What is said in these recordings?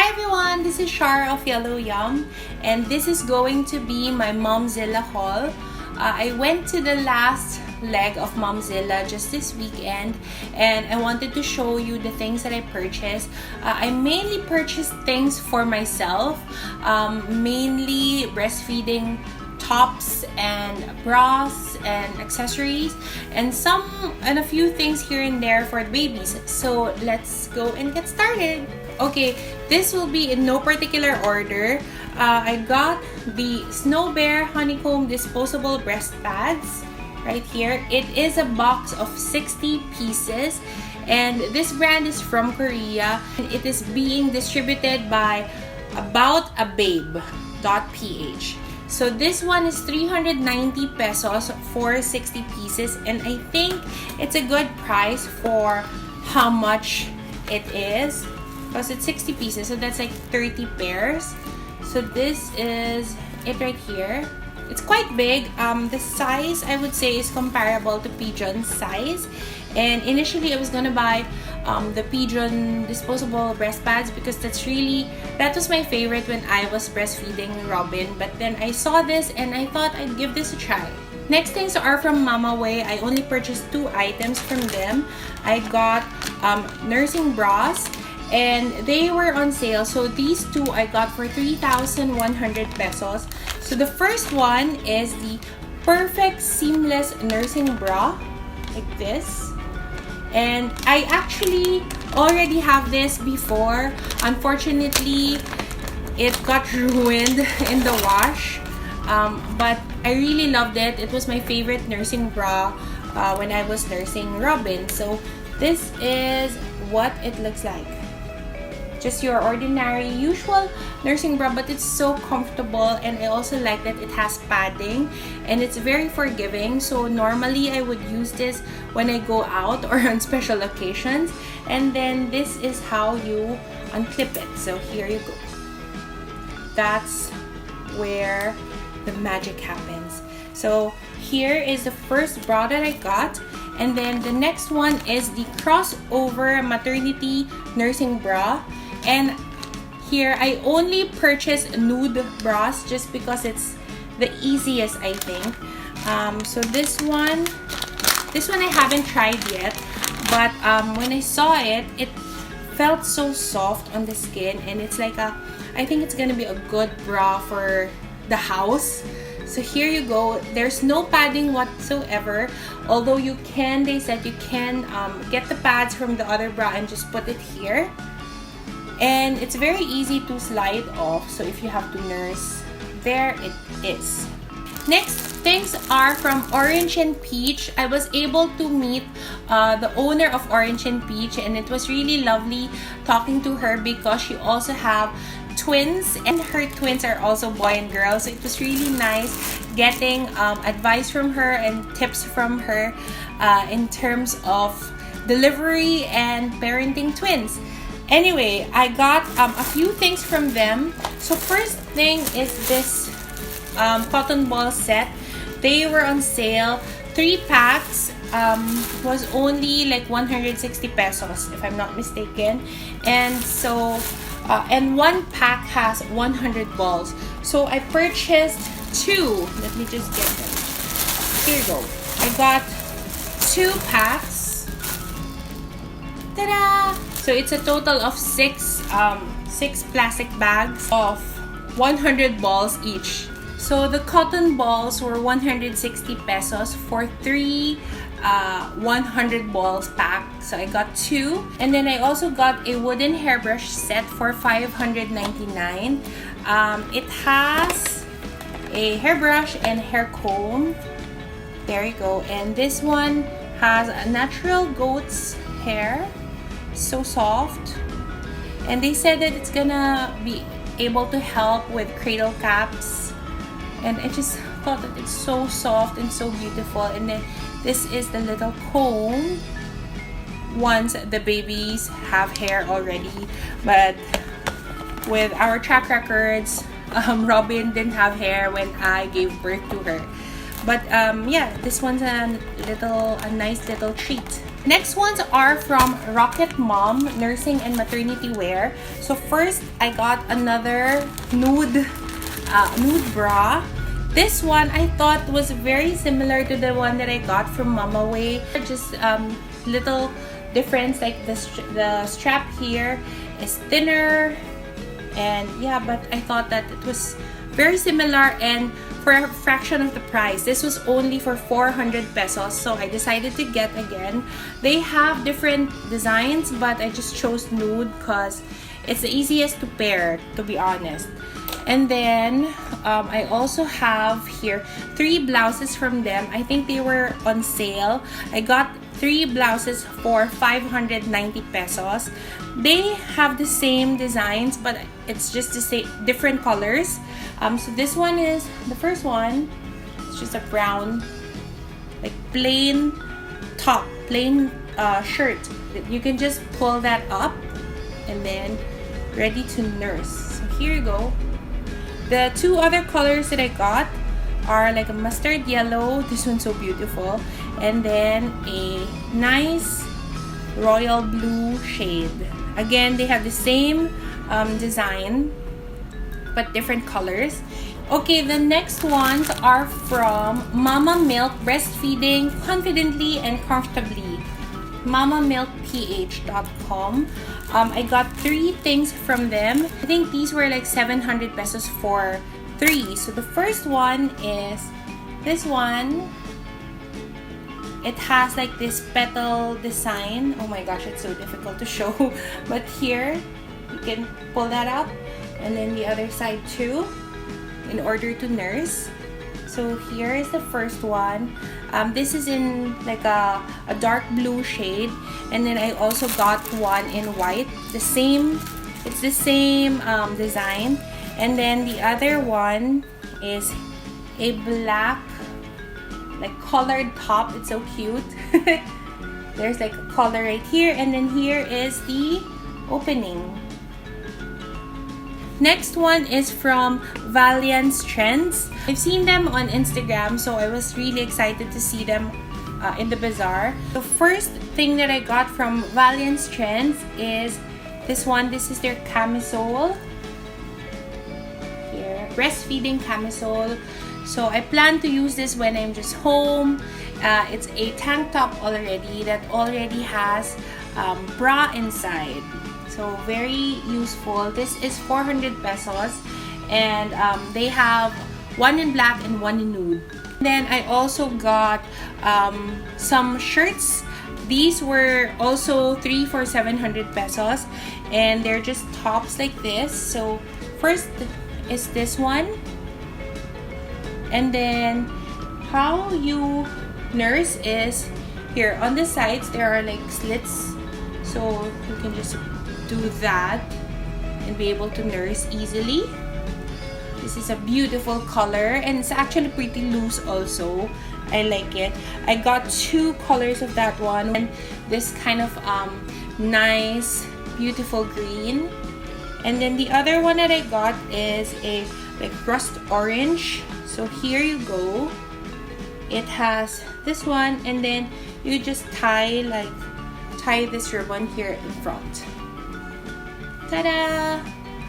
Hi everyone, this is Shar of YellowYum, and this is going to be my Momzilla haul. I went to the last leg of Momzilla just this weekend, and I wanted to show you the things that I purchased. I mainly purchased things for myself, mainly breastfeeding tops and bras and accessories, and a few things here and there for the babies. So let's go and get started. Okay, this will be in no particular order. I got the Snow Bear Honeycomb disposable breast pads right here. It is a box of 60 pieces, and this brand is from Korea. It is being distributed by aboutabbabe.ph. So this one is 390 pesos for 60 pieces, and I think it's a good price for how much it is, because it's 60 pieces, so that's like 30 pairs. So this is it right here. It's quite big. The size, I would say, is comparable to Pigeon's size. And initially I was gonna buy the Pigeon disposable breast pads because that was my favorite when I was breastfeeding Robyn. But then I saw this and I thought I'd give this a try. Next things are from Mama Way. I only purchased 2 items from them. I got nursing bras, and they were on sale. So these 2 I got for 3,100 pesos. So the first one is the Perfect Seamless Nursing Bra, like this. And I actually already have this before. Unfortunately, it got ruined in the wash. But I really loved it. It was my favorite nursing bra when I was nursing Robyn. So this is what it looks like. Just your ordinary, usual nursing bra, but it's so comfortable, and I also like that it has padding and it's very forgiving. So normally I would use this when I go out or on special occasions. And then this is how you unclip it. So here you go. That's where the magic happens. So here is the first bra that I got, and then the next one is the crossover maternity nursing bra. And here I only purchased nude bras just because it's the easiest, I think. So this one I haven't tried yet, but when I saw it, it felt so soft on the skin, and it's like I think it's gonna be a good bra for the house. So here you go. There's no padding whatsoever, although they said you can get the pads from the other bra and just put it here. And it's very easy to slide off, so if you have to nurse, there it is. Next things are from Orange and Peach. I was able to meet the owner of Orange and Peach, and it was really lovely talking to her because she also have twins, and her twins are also boy and girl. So it was really nice getting advice from her and tips from her in terms of delivery and parenting twins. Anyway, I got a few things from them. So first thing is this cotton ball set. They were on sale. 3 packs was only like 160 pesos, if I'm not mistaken. And so and 1 pack has 100 balls. So I purchased 2. Let me just get them. Here you go. I got 2 packs. Ta-da! So it's a total of 6 plastic bags of 100 balls each. So the cotton balls were 160 pesos for 3 100 balls pack. So I got 2. And then I also got a wooden hairbrush set for 599. It has a hairbrush and hair comb. There you go. And this one has a natural goat's hair. So soft, and they said that it's gonna be able to help with cradle caps, and I just thought that it's so soft and so beautiful. And then this is the little comb once the babies have hair already, but with our track records, Robyn didn't have hair when I gave birth to her. But yeah, this one's a nice little treat. Next ones are from YellowMum Nursing and Maternity Wear. So first, I got another nude bra. This one I thought was very similar to the one that I got from Mama Way. Just little difference, like the strap here is thinner, and yeah, but I thought that it was very similar and for a fraction of the price. This was only for 400 pesos, so I decided to get again. They have different designs, but I just chose nude because it's the easiest to pair, to be honest. And then I also have here 3 blouses from them. I think they were on sale. I got 3 blouses for 590 pesos. They have the same designs, but it's just the same, different colors. So this one is the first one. It's just a brown, like plain top, plain shirt. You can just pull that up and then ready to nurse. So here you go. The 2 other colors that I got are like a mustard yellow. This one's so beautiful. And then a nice royal blue shade. Again, they have the same design, but different colors. Okay, the next ones are from Mama Milk Breastfeeding Confidently and Comfortably. MamaMilkPH.com. I got 3 things from them. I think these were like 700 pesos for 3. So the first one is this one. It has like this petal design. Oh my gosh, it's so difficult to show. But here, you can pull that up. And then the other side too, in order to nurse. So here is the first one. This is in like a dark blue shade, and then I also got one in white. It's the same design. And then the other one is a black, like colored top. It's so cute. There's like a color right here, and then here is the opening. Next one is from Valiance Trends. I've seen them on Instagram, so I was really excited to see them in the bazaar. The first thing that I got from Valiance Trends is this one. This is their camisole. Here, breastfeeding camisole. So I plan to use this when I'm just home. It's a tank top already that already has bra inside. So very useful. This is 400 pesos, and they have one in black and one in nude. Then I also got some shirts. These were also 3 for 700 pesos, and they're just tops like this. So first is this one, and then how you nurse is here on the sides there are like slits, so you can just do that and be able to nurse easily. This is a beautiful color, and it's actually pretty loose also. I like it. I got 2 colors of that one, and this kind of nice beautiful green. And then the other one that I got is a like rust orange. So here you go. It has this one, and then you just tie this ribbon here in front. Ta-da!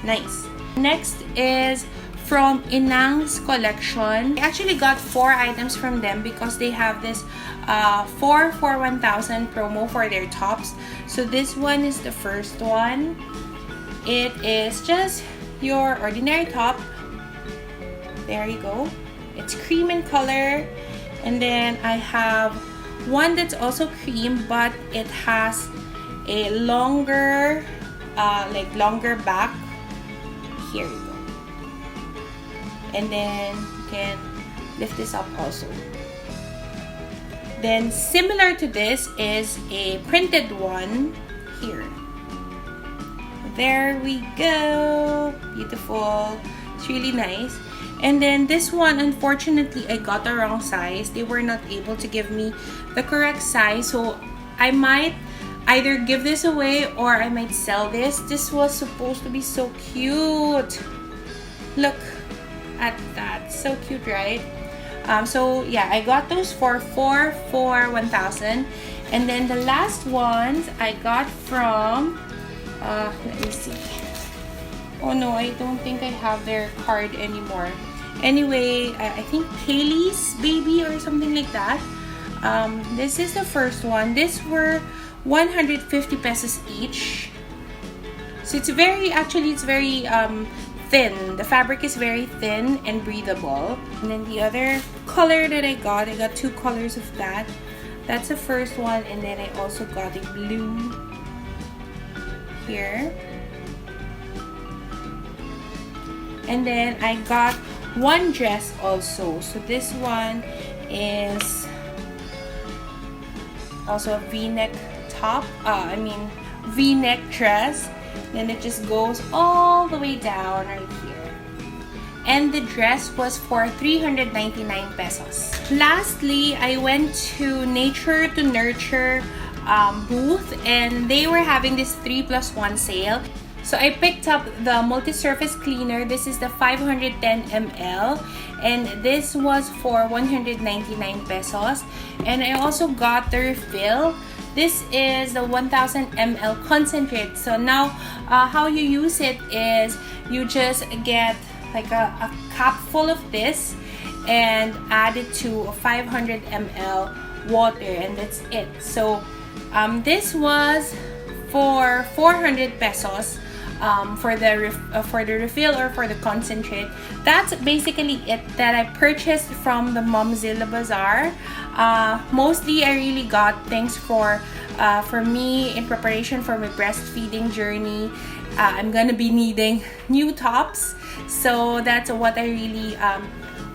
Nice. Next is from Inang's collection. I actually got 4 items from them because they have this 4 for 1,000 promo for their tops. So this one is the first one. It is just your ordinary top. There you go. It's cream in color. And then I have one that's also cream, but it has a longer longer back. Here you go. And then you can lift this up also. Then similar to this is a printed one here. There we go. Beautiful. It's really nice. And then this one, unfortunately, I got the wrong size. They were not able to give me the correct size, so I might either give this away or I might sell this. This was supposed to be so cute. Look at that. So cute, right? So yeah, I got those for 4 for 1,000. And then the last ones I got from, let me see. Oh no, I don't think I have their card anymore. Anyway, I think Kaylee's Baby or something like that. This is the first one. These were 150 pesos each. So it's very, actually it's very thin. The fabric is very thin and breathable. And then the other color that I got 2 colors of that. That's the first one, and then I also got a blue here. And then I got one dress also. So this one is also a v-neck top. V-neck dress. Then it just goes all the way down right here. And the dress was for 399 pesos. Lastly, I went to Nature to Nurture booth, and they were having this 3+1 sale. So I picked up the multi-surface cleaner. This is the 510 ml, and this was for 199 pesos. And I also got the refill. This is the 1000 ml concentrate. So now how you use it is you just get like a cup full of this and add it to a 500 ml water, and that's it. So this was for 400 pesos for the refill or for the concentrate. That's basically it that I purchased from the Momzilla Bazaar. Mostly I really got things for me in preparation for my breastfeeding journey. I'm gonna be needing new tops, so that's what I really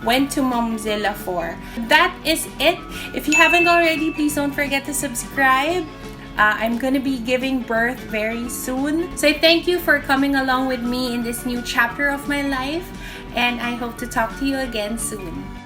went to Momzilla for. That is it. If you haven't already, please don't forget to subscribe. I'm gonna be giving birth very soon. So thank you for coming along with me in this new chapter of my life, and I hope to talk to you again soon.